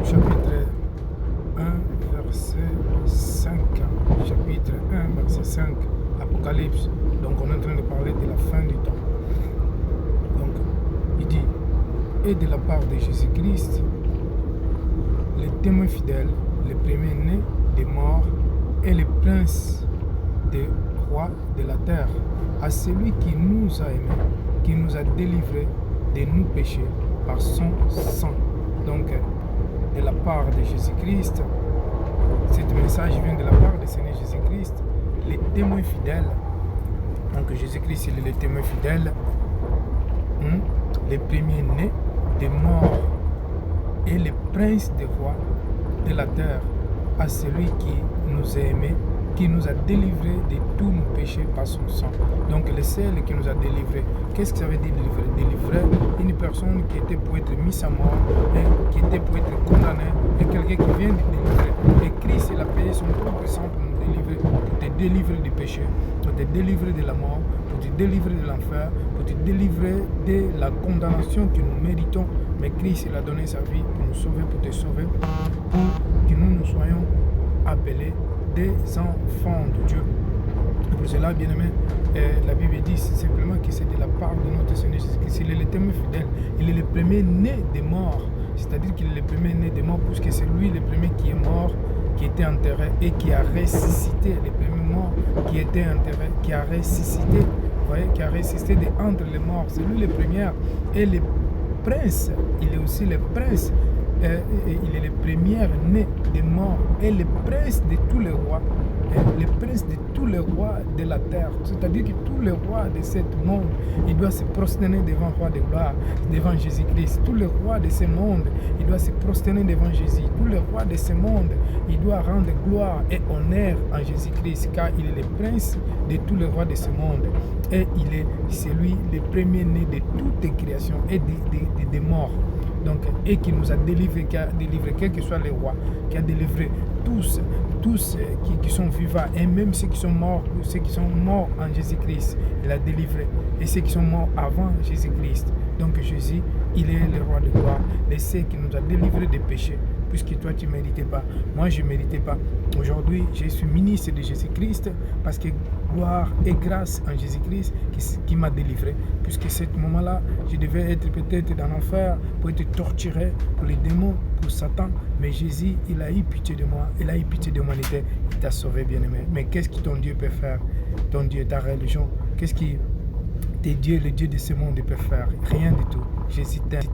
chapitre 1, verset 5. Chapitre 1, verset 5. Apocalypse. Donc on est en train de parler de la fin du temps. Donc il dit, et de la part de Jésus-Christ, les témoins fidèles, les premiers-nés des morts et les princes des rois de la terre, à celui qui nous a aimés, qui nous a délivrés de nos péchés par son sang. Donc, de la part de Jésus-Christ, ce message vient de la part du Seigneur Jésus-Christ, les témoins fidèles. Donc, Jésus-Christ, il est le témoin fidèle, les premiers-nés des morts et les princes des rois de la terre, à celui qui nous a aimés, qui nous a délivrés de tous nos péchés par son sang. Donc le seul qui nous a délivrés. Qu'est-ce que ça veut dire délivrer? Délivrer une personne qui était pour être mise à mort, et qui était pour être condamnée, et quelqu'un qui vient de délivrer. Et Christ, il a payé son propre sang pour nous délivrer, pour te délivrer du péché, pour te délivrer de la mort, pour te délivrer de l'enfer, pour te délivrer de la condamnation que nous méritons. Mais Christ, il a donné sa vie pour nous sauver, pour te sauver, pour que nous soyons appelés des enfants de Dieu. Et pour cela, bien aimé, la Bible dit simplement que c'est de la part de notre Seigneur Jésus-Christ. Il est le témoin fidèle, il est le premier né des morts. C'est-à-dire qu'il est le premier né des morts, puisque c'est lui le premier qui est mort, qui était enterré et qui a ressuscité. Le premier mort qui était enterré, qui a ressuscité. Vous voyez, qui a ressuscité de entre les morts. C'est lui le premier. Et le prince, il est aussi le prince. Il est le premier né des morts et le prince de tous les rois, le prince de tous les rois de la terre. C'est-à-dire que tous les rois de ce monde, ils doivent se prosterner devant le roi de gloire, devant Jésus-Christ. Tous les rois de ce monde, ils doivent se prosterner devant Jésus. Tous les rois de ce monde, ils doivent rendre gloire et honneur à Jésus-Christ, car il est le prince de tous les rois de ce monde. Et il est celui, le premier né de toutes les créations et des morts. Donc, et qui nous a délivrés, qui a délivré, quels que soient les rois, qui a délivré tous qui sont vivants, et même ceux qui sont morts en Jésus-Christ, il a délivré, et ceux qui sont morts avant Jésus-Christ. Donc Jésus, il est le roi de gloire, et c'est qui nous a délivrés des péchés, puisque toi tu ne méritais pas, moi je ne méritais pas. Aujourd'hui, je suis ministre de Jésus-Christ, parce que gloire et grâce en Jésus-Christ qui m'a délivré, puisque à ce moment-là, je devais être peut-être dans l'enfer, pour être torturé, pour les démons, pour Satan, mais Jésus, il a eu pitié de moi, il a eu pitié de l'humanité, il t'a sauvé, bien-aimé. Mais qu'est-ce que ton Dieu peut faire? Ton Dieu, ta religion, qu'est-ce que tes dieux, le Dieu de ce monde peut faire? Rien du tout. Jésus t'aime.